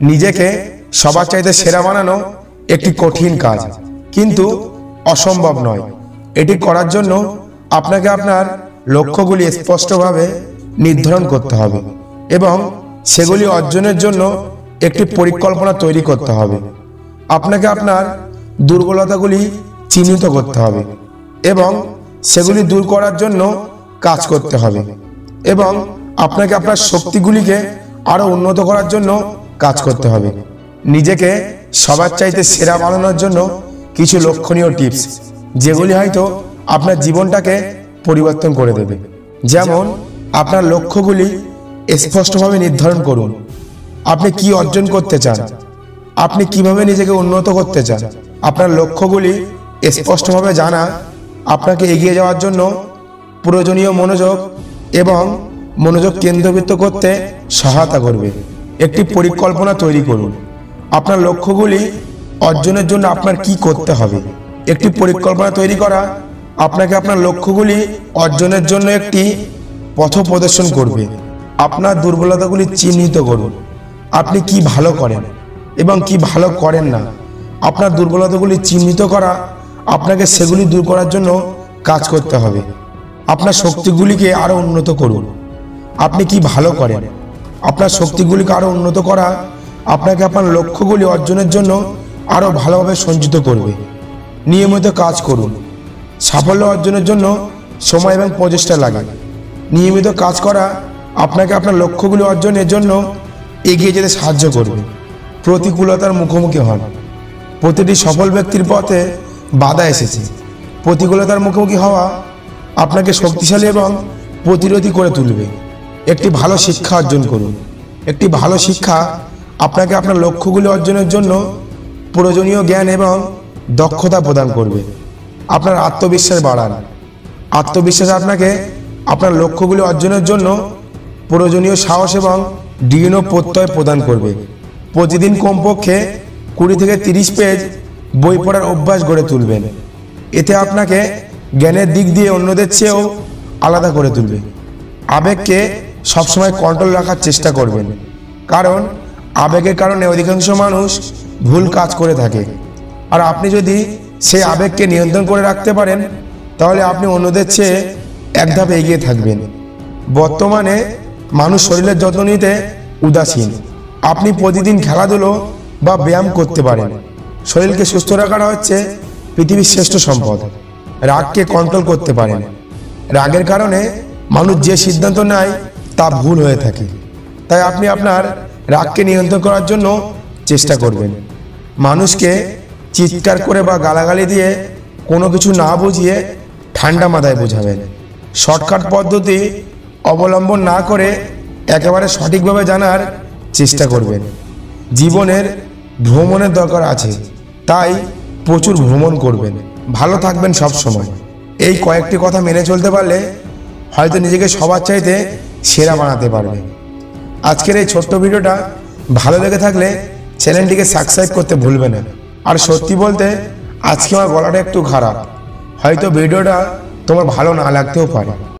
নিজেকে সবার চাইতে সেরা বানানো একটি কঠিন কাজ, কিন্তু অসম্ভব নয়। এটি করার জন্য আপনাকে আপনার লক্ষ্যগুলি স্পষ্টভাবে নির্ধারণ করতে হবে এবং সেগুলি অর্জনের জন্য একটি পরিকল্পনা তৈরি করতে হবে। আপনাকে আপনার দুর্বলতাগুলি চিহ্নিত করতে হবে এবং সেগুলি দূর করার জন্য কাজ করতে হবে এবং আপনাকে আপনার শক্তিগুলিকে আরও উন্নত করার জন্য কাজ করতে হবে। নিজেকে সবার চাইতে সেরা বানানোর জন্য কিছু লক্ষণীয় টিপস, যেগুলি হয়তো আপনার জীবনটাকে পরিবর্তন করে দেবে। যেমন, আপনার লক্ষ্যগুলি স্পষ্টভাবে নির্ধারণ করুন। আপনি কি অর্জন করতে চান, আপনি কিভাবে নিজেকে উন্নত করতে চান। আপনার লক্ষ্যগুলি স্পষ্টভাবে জানা আপনাকে এগিয়ে যাওয়ার জন্য প্রয়োজনীয় মনোযোগ এবং মনোযোগ কেন্দ্রীভূত করতে সহায়তা করবে। একটি পরিকল্পনা তৈরি করুন। আপনার লক্ষ্যগুলি অর্জনের জন্য আপনার কি করতে হবে। একটি পরিকল্পনা তৈরি করা আপনাকে আপনার লক্ষ্যগুলি অর্জনের জন্য একটি পথ প্রদর্শন করবে। আপনার দুর্বলতাগুলি চিহ্নিত করুন। আপনি কি ভালো করেন এবং কি ভালো করেন না। আপনার দুর্বলতাগুলি চিহ্নিত করা আপনাকে সেগুলি দূর করার জন্য কাজ করতে হবে। আপনার শক্তিগুলিকে আরও উন্নত করুন। আপনি কি ভালো করেন, আপনার শক্তিগুলিকে আরও উন্নত করা আপনাকে আপনার লক্ষ্যগুলি অর্জনের জন্য আরও ভালোভাবে সঞ্চিত করবে। নিয়মিত কাজ করুন। সাফল্য অর্জনের জন্য সময় এবং প্রচেষ্টা লাগে। নিয়মিত কাজ করা আপনাকে আপনার লক্ষ্যগুলি অর্জনের জন্য এগিয়ে যেতে সাহায্য করবে। প্রতিকূলতার মুখোমুখি হন। প্রতিটি সফল ব্যক্তির পথে বাধা এসেছে। প্রতিকূলতার মুখোমুখি হওয়া আপনাকে শক্তিশালী এবং প্রতিরোধী করে তুলবে। একটি ভালো শিক্ষা অর্জন করুন। একটি ভালো শিক্ষা আপনাকে আপনার লক্ষ্যগুলি অর্জনের জন্য প্রয়োজনীয় জ্ঞান এবং দক্ষতা প্রদান করবে। আপনার আত্মবিশ্বাস বাড়ান। আত্মবিশ্বাস আপনাকে আপনার লক্ষ্যগুলি অর্জনের জন্য প্রয়োজনীয় সাহস এবং দৃঢ় প্রত্যয় প্রদান করবে। প্রতিদিন কমপক্ষে 20 থেকে 30 পেজ বই পড়ার অভ্যাস গড়ে তুলবেন। এতে আপনাকে জ্ঞানের দিক দিয়ে অন্যদের চেয়েও আলাদা করে তুলবে। আবেগকে সবসময় কন্ট্রোল রাখার চেষ্টা করবেন, কারণ আবেগের কারণে অধিকাংশ মানুষ ভুল কাজ করে থাকে। আর আপনি যদি সেই আবেগকে নিয়ন্ত্রণ করে রাখতে পারেন, তাহলে আপনি অন্যদের চেয়ে এক ধাপ এগিয়ে থাকবেন। বর্তমানে মানুষ শরীরের যত্ন নিতে উদাসীন। আপনি প্রতিদিন খেলাধুলো বা ব্যায়াম করতে পারেন। শরীরকে সুস্থ রাখাটা হচ্ছে পৃথিবীর শ্রেষ্ঠ সম্পদ। রাগকে কন্ট্রোল করতে পারেন। রাগের কারণে মানুষ যে সিদ্ধান্ত নেয় তা ভুল হয়ে থাকে। তাই আপনি আপনার রাগকে নিয়ন্ত্রণ করার জন্য চেষ্টা করবেন। মানুষকে চিৎকার করে বা গালাগালি দিয়ে কোনো কিছু না বুঝিয়ে ঠান্ডা মাথায় বোঝাবেন। শর্টকাট পদ্ধতি অবলম্বন না করে একেবারে সঠিকভাবে জানার চেষ্টা করবেন। জীবনের ভ্রমণের দরকার আছে, তাই প্রচুর ভ্রমণ করবেন। ভালো থাকবেন সব সময়। এই কয়েকটি কথা মেনে চলতে পারলে হয়তো নিজেকে সবার চাইতে সেরা বানাতে পারবে। আজকের এই ছোট্ট ভিডিওটা ভালো লেগে থাকলে চ্যানেলটিকে সাবস্ক্রাইব করতে ভুলবে না। আর সত্যি বলতে আজকে আমার গলাটা একটু খারাপ, হয়তো ভিডিওটা তোমার ভালো না লাগতেও পারে।